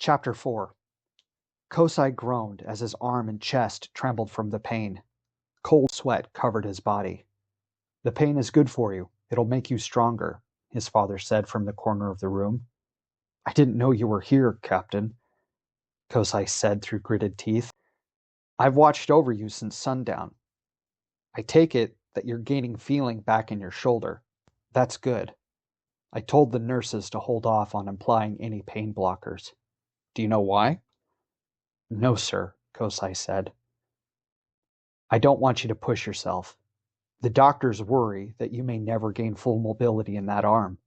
Chapter 4. Kosai groaned as his arm and chest trembled from the pain. Cold sweat covered his body. "The pain is good for you. It'll make you stronger," his father said from the corner of the room. "I didn't know you were here, Captain," Kosai said through gritted teeth. "I've watched over you since sundown. I take it that you're gaining feeling back in your shoulder. That's good. I told the nurses to hold off on applying any pain blockers. Do you know why?" "No, sir," Kosai said. "I don't want you to push yourself. The doctors worry that you may never gain full mobility in that arm."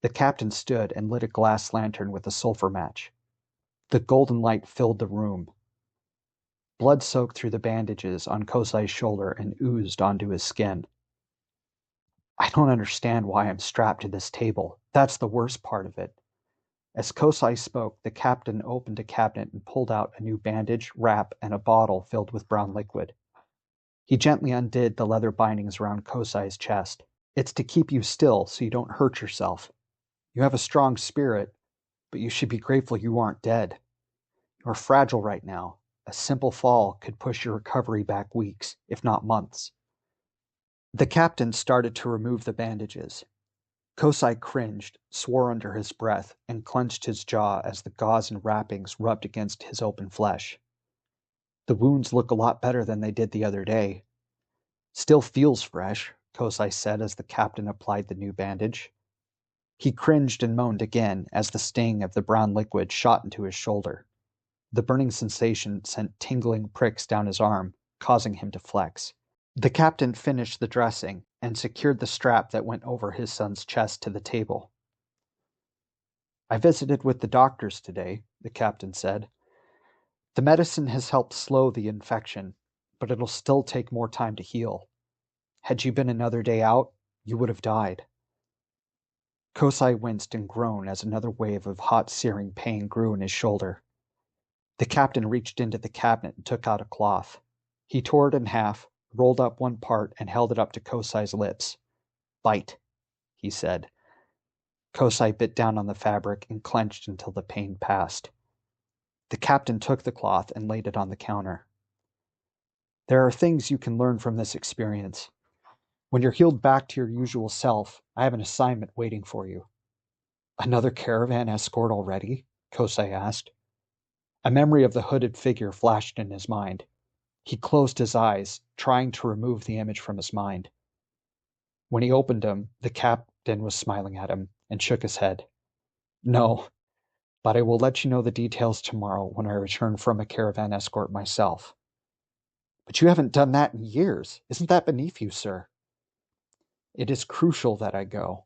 The captain stood and lit a glass lantern with a sulfur match. The golden light filled the room. Blood soaked through the bandages on Kosai's shoulder and oozed onto his skin. "I don't understand why I'm strapped to this table. That's the worst part of it." As Kosai spoke, the captain opened a cabinet and pulled out a new bandage, wrap, and a bottle filled with brown liquid. He gently undid the leather bindings around Kosai's chest. "It's to keep you still so you don't hurt yourself. You have a strong spirit, but you should be grateful you aren't dead. You're fragile right now. A simple fall could push your recovery back weeks, if not months." The captain started to remove the bandages. Kosai cringed, swore under his breath, and clenched his jaw as the gauze and wrappings rubbed against his open flesh. "The wounds look a lot better than they did the other day." "Still feels fresh," Kosai said as the captain applied the new bandage. He cringed and moaned again as the sting of the brown liquid shot into his shoulder. The burning sensation sent tingling pricks down his arm, causing him to flex. The captain finished the dressing and secured the strap that went over his son's chest to the table. "I visited with the doctors today," the captain said. "The medicine has helped slow the infection, but it'll still take more time to heal. Had you been another day out, you would have died." Kosai winced and groaned as another wave of hot, searing pain grew in his shoulder. The captain reached into the cabinet and took out a cloth. He tore it in half, rolled up one part, and held it up to Kosai's lips. "Bite," he said. Kosai bit down on the fabric and clenched until the pain passed. The captain took the cloth and laid it on the counter. "There are things you can learn from this experience. When you're healed back to your usual self, I have an assignment waiting for you." "Another caravan escort already?" Kosai asked. A memory of the hooded figure flashed in his mind. He closed his eyes, trying to remove the image from his mind. When he opened them, the captain was smiling at him and shook his head. "No, but I will let you know the details tomorrow when I return from a caravan escort myself." "But you haven't done that in years. Isn't that beneath you, sir?" "It is crucial that I go.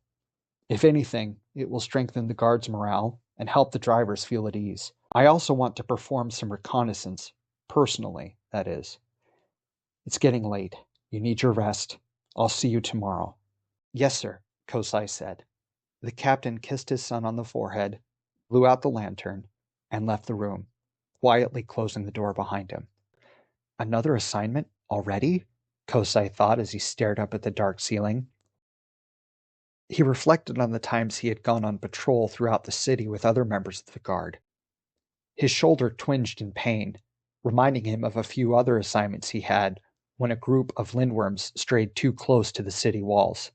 If anything, it will strengthen the guards' morale and help the drivers feel at ease. I also want to perform some reconnaissance, personally, that is. It's getting late. You need your rest. I'll see you tomorrow." "Yes, sir," Kosai said. The captain kissed his son on the forehead, blew out the lantern, and left the room, quietly closing the door behind him. "Another assignment already?" Kosai thought as he stared up at the dark ceiling. He reflected on the times he had gone on patrol throughout the city with other members of the guard. His shoulder twinged in pain, reminding him of a few other assignments he had when a group of lindworms strayed too close to the city walls.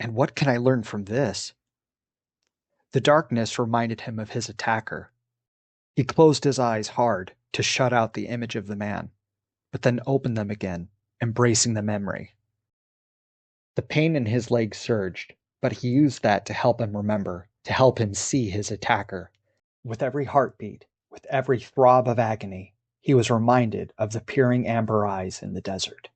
And what can I learn from this? The darkness reminded him of his attacker. He closed his eyes hard to shut out the image of the man, but then opened them again, embracing the memory. The pain in his leg surged, but he used that to help him remember, to help him see his attacker. With every heartbeat, with every throb of agony, he was reminded of the peering amber eyes in the desert.